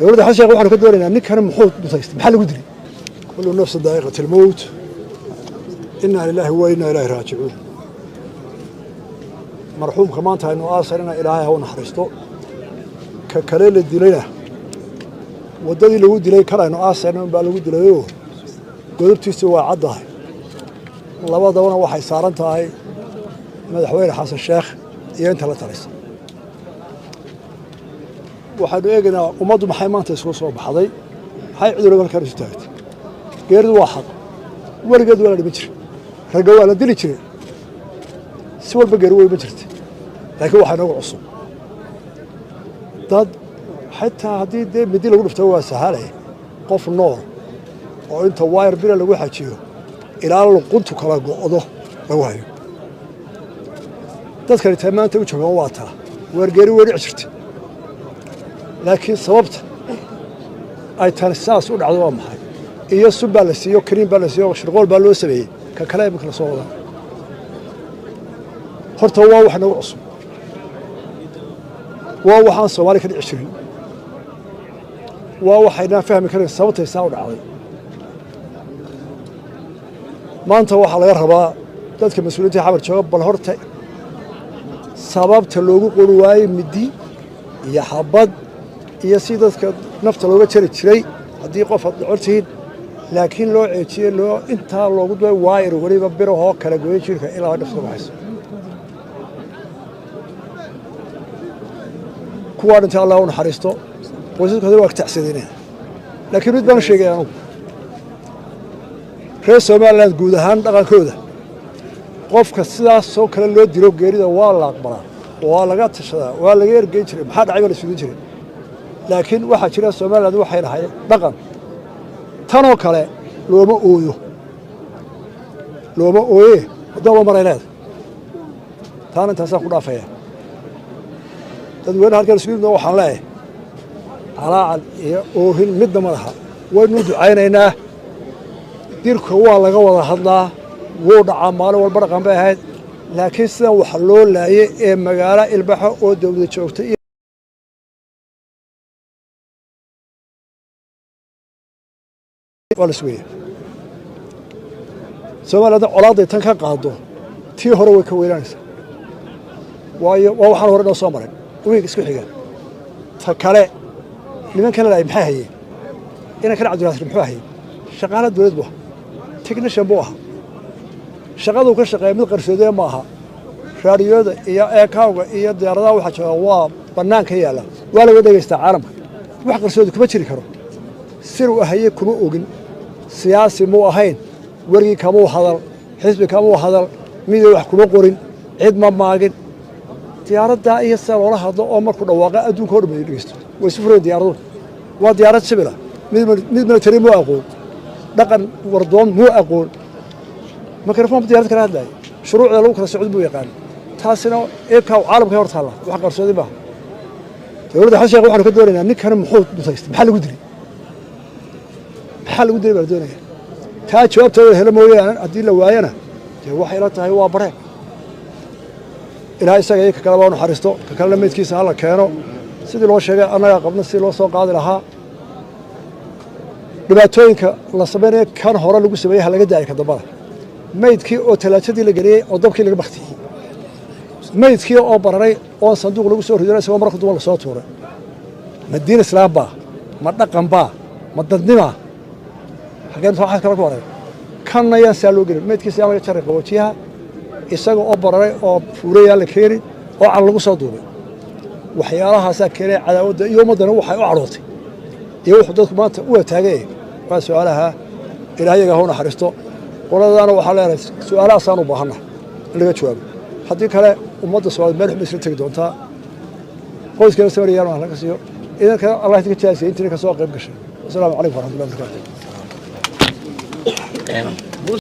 dowladda xashiiq waxaanu ka doonaynaa ninkan muxuu mutaystay maxaa lagu dilay kullu nafsi daa'iqatul mawt inna lillahi wa inna ilayhi raaji'uun marxuumka maanta aynu aasarina ilaahay ha u naxariisto ka kale la dilayna waddadii lagu dilay kan aynu aasarina baa lagu dilayoo godobtiisa waa caddahay labadabana waxay saaran tahay madaxweyne xasan sheekh iyo inta la talisa waxaanu eegaynaa ummaddu maxay maanta isugu soo baxday maxay cudurada halkaan isu taagtay geeridu waa xaq weligeed waa la dhiman jiray ragga waa la dili jiray si walba geeri wey ma jirta laakiin waxaa inoogu cusub dad xitaa haddii dee midi lagu dhufto waa sahalay qof nool oo inta wayr bila lagu xajiyo ilaa luquntu kala go'do lagu hayo dadkani taa maanta u joogaan waa taa weergeeri wey dhici jirtay laakiin sababta ay tani saas u dhacdo waa maxay iyo sub baa la siiyo kariim baa la siiyo shirqool baa loo sameeyey ka kale imika la soo wadaa horta waa wax nagu cusub waa waxaan soomaali ka dhici jirin waa waxaynaan fahmi karin sababtay saa u dhacday maanta waxaa laga rabaa dadka mas-uuliyiinta xabar jooga bal horta sababta loogu qori waayey midi iyo xabad iyo si dadka nafta looga jari jiray haddii qof aad dhacortihiin laakiin loo ceejiyey loo intaa loogu duway waayir weliba birahoo kala gooyay jirka ilaa dhafta baxayso kuwaa dhintay allah u naxariisto qoysaskooda waa ka tacsadineen laakiin mid baan sheegay anugu reer somaliland guud ahaan dhaqankooda qofka sidaasoo kale loo dilo geerida waa la aqbalaa waa laga tashadaa waa laga ergeyn jiray maxaa dhacay baa la sugin jiray laakiin waxaa jira somaliland waxay lahay dhaqan tanoo kale looma ooye haddaba maray leeda taana intaasaan ku dhaafaya dadweyne halkan isku yimid waxaan leeyahay calaacal iyo oohin midna ma laha waynu ducaynaynaa dirka waa laga wada hadlaa wuu dhacaa maalin walba dhaqan bay ahayd laakiin sidan waxa loo laayay ee magaalo ilbaxo oo dawlada joogtay waa la sugaya soomaalida colaaday tan ka qaado tii hore way ka weynaanaysaa waayo waa waxaan hore noo soo maray wiig isku xiga ta kale nimankan la maxay hayeen ina kala cabdiraasir muxuu hayay shaqaale dawlad buu technician buu ahaa shaqadu ka shaqeeya mid qarsoodee ma aha raadiyooda iyo eekawga iyo diyaaradaha waxa jooga waa bannaanka yaala waa laga dhegaystaa caalamka wax qarsoodi kuma jiri karo sir uu ahaye kuma ogin siyaasi muu ahayn wargii kamuu hadal xisbi kamuu hadal midoo wax kuma qorin cid ma maagin diyaaraddaa iyo sida loola hadlo oo markuu dhawaaqa adduunka oo dhan ay dhegeysto way isu fureen diyaaradu waa diyaarad sibila mid military muu aqoon dhaqan wardoon muu aqoon mikrafoon diyaarad kala hadlay shuruucda lagu kala socod buu yaqaan taasina eebkaa caalamka hor taala wax qarsoodi ma dowladda xashiiq waxaanu ka doonaynaa ninkan muxuu mutaystay maxaa lagu dilay baa doonaya taa jawaabtooda helo mooyaane haddii la waayana dee waxay la tahay waa bare ilaahay isaga iyo ka kaleba u naxariisto ka kalena meydkiisa hala keeno sidii loo sheegay annagaa qabna sidii loo soo qaadi lahaa dhibaatooyinka la sameynaya kan hore lagu sameeyey ha laga daayay ka dambada meydkii oo talaajadii la geliyey oo dabkii laga baktiyey meydkii oo bararay oo sanduuq lagu soo riday isagoo marka dumar la soo tuuray ma diin islaam baa ma dhaqan baa ma dadnimaa xageen waxaad kala ku waray kanna yaan saa loo gelin meydkiisa yaa laga jaray qaboojiyaha isaga oo bararay oo fuurayaa la keeni oo can lagu soo duubay waxyaalahaasaa keenay cadaawadda iyo ummaddana waxay u cadhootay iyo wuxuu dadku maanta u wataagay waa su-aalaha ilaahayaga ha u naxariisto qoladaana waxaa leedahay su-aalahaasaan u baahanna in laga jawaabo haddii kale ummadda soomaaliyeed meel xuma isla tegi doontaa qoyskeena samariyaan wax laga siiyo idanka allah idinka jaasiya intiina ka soo qayb gashay wasalaamu calaykum waraxmatullahi wabarakatu